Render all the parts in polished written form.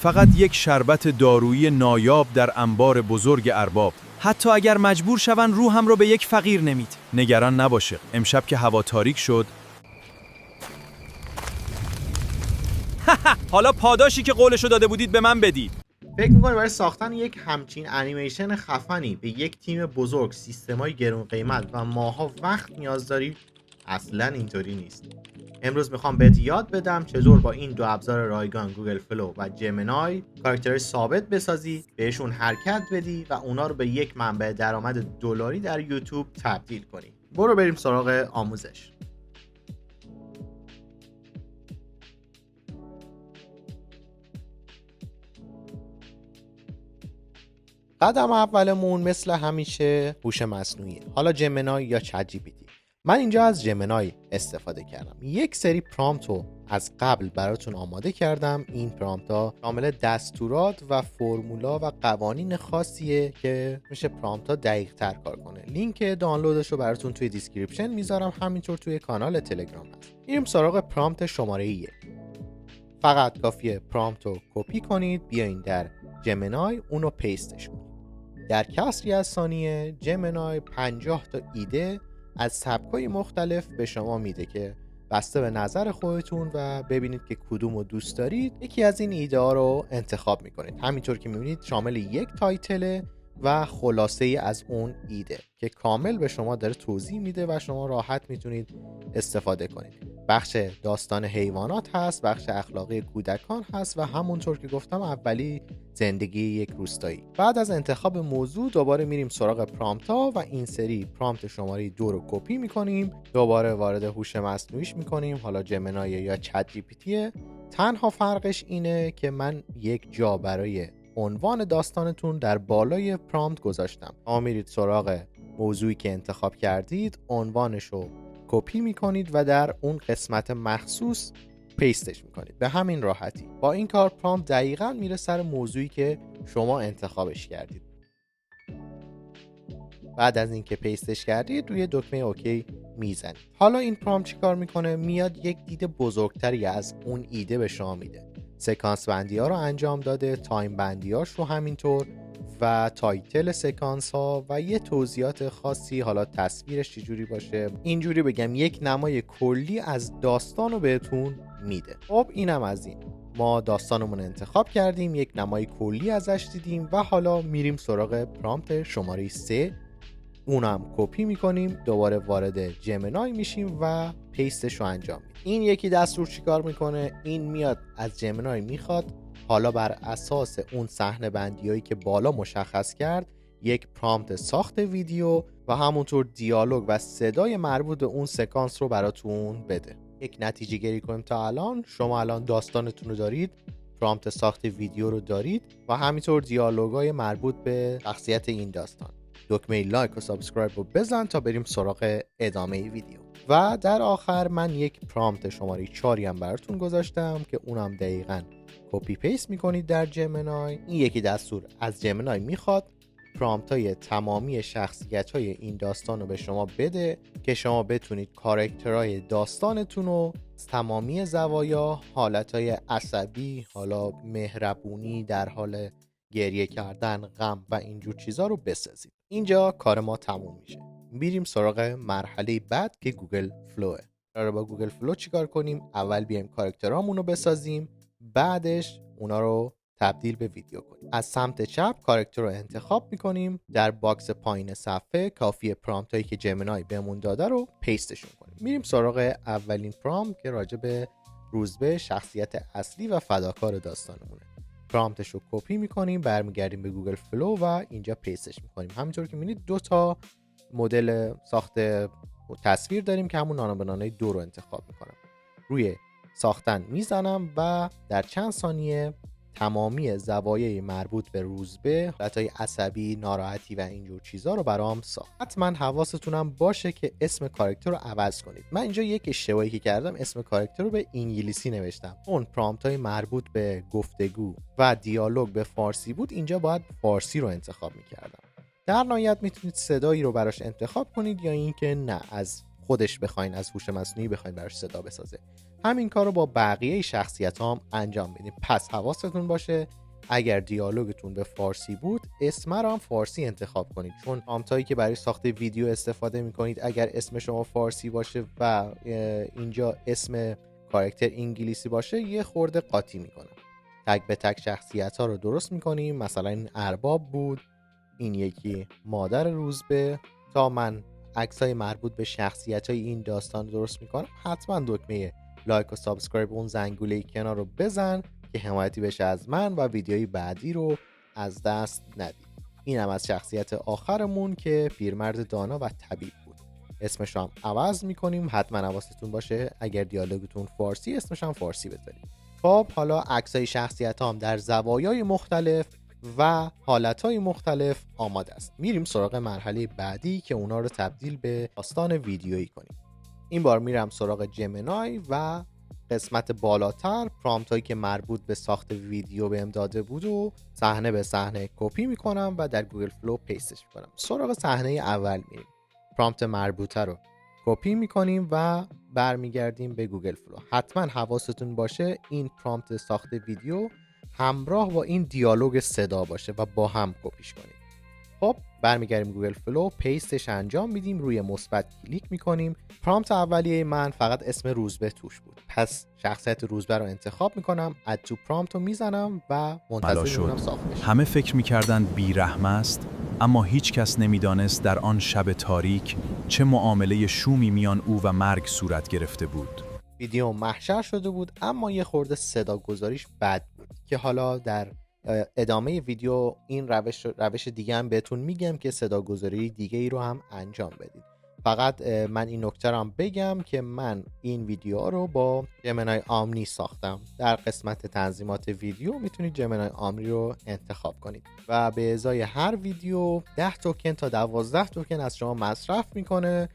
فقط یک شربت دارویی نایاب در انبار بزرگ ارباب. حتی اگر مجبور شون روحم رو به یک فقیر نمید. نگران نباشه، امشب که هوا تاریک شد. حالا پاداشی که قولشو داده بودید به من بدید. فکر می‌کنی برای ساختن یک همچین انیمیشن خفنی به یک تیم بزرگ، سیستم‌های گرون قیمت و ماها وقت نیاز داری؟ اصلاً اینطوری نیست. امروز میخوام بهت یاد بدم چطور با این دو ابزار رایگان گوگل فلو و جمینای کاراکترهای ثابت بسازی، بهشون حرکت بدی و اونا رو به یک منبع درآمد دلاری در یوتیوب تبدیل کنی. برو بریم سراغ آموزش. قدم اولمون مثل همیشه هوش مصنوعی، حالا جمینای یا چت جی پی تی. من اینجا از جمینای استفاده کردم. یک سری پرامپت رو از قبل براتون آماده کردم. این پرامپت ها شامل دستورات و فرمولا و قوانین خاصیه که میشه پرامپت ها دقیق تر کار کنه. لینک دانلودش رو براتون توی دیسکریپشن میذارم، همینطور توی کانال تلگرام هست. میریم سراغ پرامپت شماره 1. فقط کافیه پرامپت رو کپی کنید، بیاین در جمینای اونو پیستش کنید. در کسری از ثانیه جمینای 50 تا ایده از سبک‌های مختلف به شما میده که بسته به نظر خودتون و ببینید که کدوم رو دوست دارید، یکی از این ایده ها رو انتخاب میکنید. همینطور که میبینید شامل یک تایتل و خلاصه ای از اون ایده که کامل به شما داره توضیح میده و شما راحت میتونید استفاده کنید. بخش داستان حیوانات هست، بخش اخلاقی کودکان هست و همونطور که گفتم اولی زندگی یک روستایی. بعد از انتخاب موضوع دوباره میریم سراغ پرامپت ها و این سری پرامپت شماره 2 رو کپی میکنیم، دوباره وارد هوش مصنوعیش میکنیم، حالا جمینای یا چت جی پی تی. تنها فرقش اینه که من یک جا برای عنوان داستانتون در بالای پرامپت گذاشتم. شما میرید سراغ موضوعی که انتخاب کردید، عنوانش رو کپی میکنید و در اون قسمت مخصوص پیستش میکنید. به همین راحتی. با این کار پرامپت دقیقاً میره سر موضوعی که شما انتخابش کردید. بعد از اینکه پیستش کردید روی دکمه اوکی میزنید. حالا این پرامپت چیکار میکنه؟ میاد یک دید بزرگتری از اون ایده به شما میده. سکانس بندی ها رو انجام داده، تایم بندی هاش رو همینطور و تایتل سکانس ها و یه توضیحات خاصی، حالا تصویرش چجوری باشه، اینجوری بگم یک نمای کلی از داستان رو بهتون میده. خب اینم از این. ما داستانمون انتخاب کردیم، یک نمای کلی ازش دیدیم و حالا میریم سراغ پرامپت شماره 3. اونم کپی میکنیم، دوباره وارد جمینای میشیم و پیستش رو انجام میدیم. این یکی دستور چیکار میکنه؟ این میاد از جمینای میخواد حالا بر اساس اون صحنه بندیایی که بالا مشخص کرد یک پرامپت ساخت ویدیو و همونطور دیالوگ و صدای مربوط به اون سکانس رو براتون بده. یک نتیجه گیری کنیم تا الان. شما الان داستانتون رو دارید، پرامپت ساخت ویدیو رو دارید و همینطور دیالوگای مربوط به شخصیت این داستان. دکمه لایک و سابسکرایب رو بزن تا بریم سراغ ادامه ویدیو. و در آخر من یک پرامپت شماره 4 هم براتون گذاشتم که اونم دقیقاً کپی پیست میکنید در جمینای. این یکی دستور از جمینای میخواد پرامپت های تمامی شخصیت های این داستان رو به شما بده که شما بتونید کاراکترهای داستانتون رو از تمامی زوایا، حالتهای عصبی، حالا مهربونی، در حال گریه کردن، غم و اینجور چیزا رو بسازید. اینجا کار ما تموم میشه. میریم سراغ مرحله بعد که گوگل فلوه. قراره با گوگل فلو چیکار کنیم؟ اول بیایم کاراکترامون رو بسازیم، بعدش اونا رو تبدیل به ویدیو کنیم. از سمت چپ کاراکتر رو انتخاب میکنیم، در باکس پایین صفحه کافیه پرامپت هایی که جمینای بهمون داده رو پیستشون کنیم. میریم سراغ اولین پرامپت که راجع به روزبه، شخصیت اصلی و فداکار داستانمونه. پرامپتش رو کپی میکنیم، برمیگردیم به گوگل فلو و اینجا پیستش میکنیم. همینطور که میبینید 2 تا مدل ساخت تصویر داریم که همون نانا بنانه 2 رو انتخاب میکنم. روی ساختن میزنم و در چند ثانیه تمامی زوایای مربوط به روزبه، حالتهای عصبی، ناراحتی و اینجور چیزا رو برام ساخت. حتما حواستونم باشه که اسم کاراکتر رو عوض کنید. من اینجا یک اشتباهی که کردم، اسم کاراکتر رو به انگلیسی نوشتم. اون پرامپت های مربوط به گفتگو و دیالوگ به فارسی بود، اینجا باید فارسی رو انتخاب میکردم. در نهایت میتونید صدایی رو براش انتخاب کنید یا اینکه نه، از خودش بخواین از هوش مصنوعی بخواین براش صدا بسازه. همین کار رو با بقیه شخصیت‌ها هم انجام بدین. پس حواستون باشه اگر دیالوگتون به فارسی بود اسم رو هم فارسی انتخاب کنید، چون پرامپتایی که برای ساخت ویدیو استفاده میکنید اگر اسم شما فارسی باشه و اینجا اسم کاراکتر انگلیسی باشه یه خورده قاطی میکنه. تک به تک شخصیت ها رو درست میکنیم. مثلا این ارباب بود، این یکی مادر روزبه. تا من عکسای مربوط به شخصیت های این داستان رو درست میکنم حتما دکمه لایک و سابسکرایب اون زنگوله کنار رو بزن که حمایتی بشه از من و ویدیوی بعدی رو از دست ندید. این هم از شخصیت آخرمون که پیرمرد دانا و طبیب بود. اسمش هم عوض میکنیم. حتما حواستون باشه اگر دیالوگتون فارسی اسمش هم فارسی بذارید. خب حالا عکسای شخصیت هم در زوایای مختلف و حالتهای مختلف آماده است. میریم سراغ مرحله بعدی که اونا رو تبدیل به داستان ویدیویی کنیم. این بار میرم سراغ جمینای و قسمت بالاتر پرامپت هایی که مربوط به ساخت ویدیو بهم داده بود و صحنه به صحنه کپی میکنم و در گوگل فلو پیستش میکنم. سراغ صحنه اول میریم. پرامپت مربوطه رو کپی میکنیم و برمیگردیم به گوگل فلو. حتما حواستون باشه این پرامپت ساخت ویدیو همراه با این دیالوگ صدا باشه و با هم کپیش کنیم. خب برمیگردیم گوگل فلو، پیستش انجام میدیم، روی مثبت کلیک میکنیم. پرامپت اولیه من فقط اسم روزبه توش بود، پس شخصیت روزبه رو انتخاب میکنم، اد تو پرامپت رو میزنم و منتظر میمونم ساخت بشه. همه فکر میکردند بی‌رحم است، اما هیچ کس نمیدانست در آن شب تاریک چه معامله شومی میان او و مرگ صورت گرفته بود. ویدیو محشر شده بود اما یه خورده صدا گذاریش بد بود که حالا در ادامه ویدیو این روش دیگه هم بهتون میگم که صداگذاری دیگه ای رو هم انجام بدید. فقط من این نکته رو هم بگم که من این ویدیو رو با جمینای آمنی ساختم. در قسمت تنظیمات ویدیو میتونید جمینای آمنی رو انتخاب کنید و به ازای هر ویدیو 10 توکن تا 12 توکن از شما مصرف میکنه.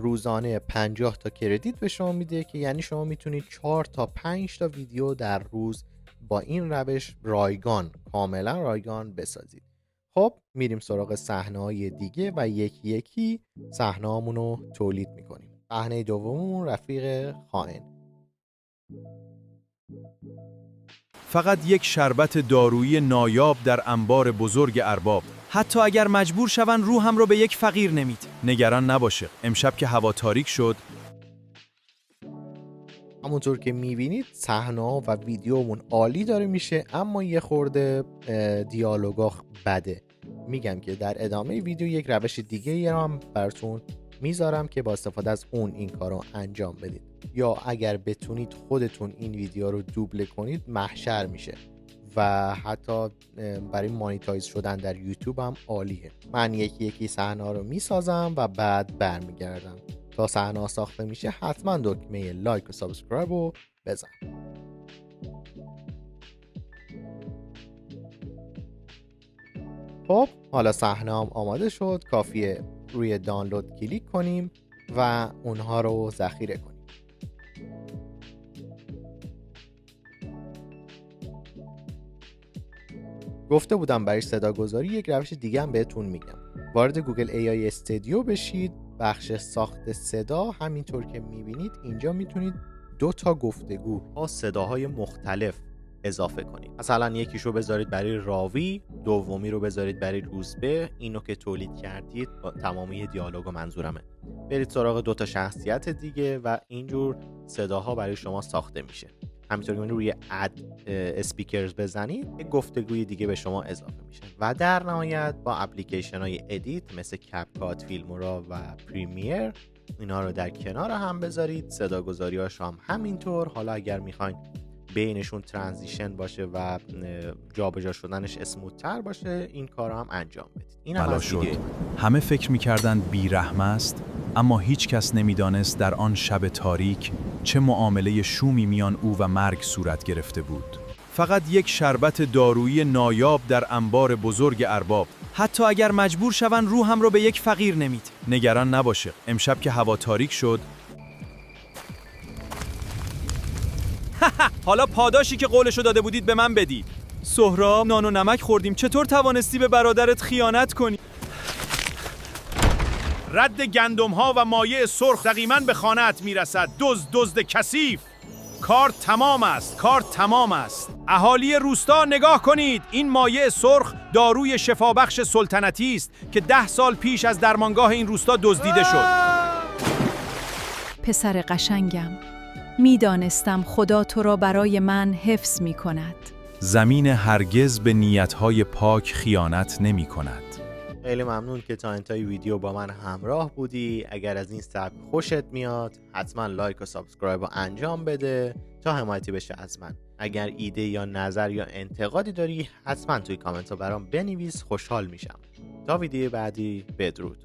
روزانه 50 تا کردیت به شما میده که یعنی شما میتونید 4 تا 5 تا ویدیو در روز با این روش رایگان، کاملا رایگان بسازید. خب میریم سراغ صحنه‌های دیگه و یکی یکی صحنه‌هامون رو تولید میکنیم. صحنه دوممون رفیق خائن. فقط یک شربت دارویی نایاب در انبار بزرگ ارباب. حتی اگر مجبور شون روحم رو به یک فقیر نمید. نگران نباشه، امشب که هوا تاریک شد. همونطور که میبینید صحنه‌ها و ویدیومون عالی داره میشه اما یه خورده دیالوگا بده. میگم که در ادامه ویدیو یک روش دیگه هم براتون میذارم که با استفاده از اون این کارو انجام بدید، یا اگر بتونید خودتون این ویدیو رو دوبله کنید محشر میشه و حتی برای مانیتایز شدن در یوتیوب هم عالیه. من یکی یکی صحنه‌ها رو میسازم و بعد برمیگردم. تا صحنه ساخته میشه حتما دکمه لایک و سابسکرایب رو بزن. خب حالا صحنه هم آماده شد، کافیه روی دانلود کلیک کنیم و اونها رو ذخیره کنیم. گفته بودم برای صداگذاری یک روش دیگه هم بهتون میگم. وارد گوگل AI استودیو بشید، بخش ساخت صدا. همینطور که میبینید اینجا میتونید 2 تا گفتگو با صداهای مختلف اضافه کنید. مثلا یکیشو بذارید برای راوی، دومی رو بذارید برای روزبه. اینو که تولید کردید با تمامی دیالوگو منظورمه، برید سراغ 2 تا شخصیت دیگه و اینجور صداها برای شما ساخته میشه. همینطور که روی اد اسپیکرز بزنید یک گفتگوی دیگه به شما اضافه میشه و در نهایت با اپلیکیشن های ادیت مثل کپکات، فیلمورا و پریمیر اینا رو در کنار هم بذارید. صداگذاری هاش هم همینطور. حالا اگر میخواین بینشون ترانزیشن باشه و جابجا شدنش اسموت‌تر باشه این کار هم انجام بدید. این هم از دیگه. همه فکر میکردند بی‌رحم است، اما هیچ کس نمیدانست در آن شب تاریک چه معامله شومی میان او و مرگ صورت گرفته بود. فقط یک شربت دارویی نایاب در انبار بزرگ ارباب. حتی اگر مجبور شون روحم رو به یک فقیر نمید. نگران نباشه، امشب که هوا تاریک شد. حالا پاداشی که قولشو داده بودید به من بدید. سهراب، نان و نمک خوردیم، چطور توانستی به برادرت خیانت کنی؟ رد گندم‌ها و مایع سرخ دقیقاً به خانه‌ات میرسد. دزد کثیف. کار تمام است. کار تمام است. اهالی روستا نگاه کنید. این مایع سرخ داروی شفابخش سلطنتی است که 10 سال پیش از درمانگاه این روستا دزدیده شد. پسر قشنگم، میدانستم خدا تو را برای من حفظ می کند. زمین هرگز به نیت‌های پاک خیانت نمی‌کند. خیلی ممنون که تا انتهای ویدیو با من همراه بودی. اگر از این سبک خوشت میاد حتما لایک و سابسکرایب رو انجام بده تا حمایتی بشه از من. اگر ایده یا نظر یا انتقادی داری حتما توی کامنت ها برام بنویس، خوشحال میشم. تا ویدیو بعدی، بدرود.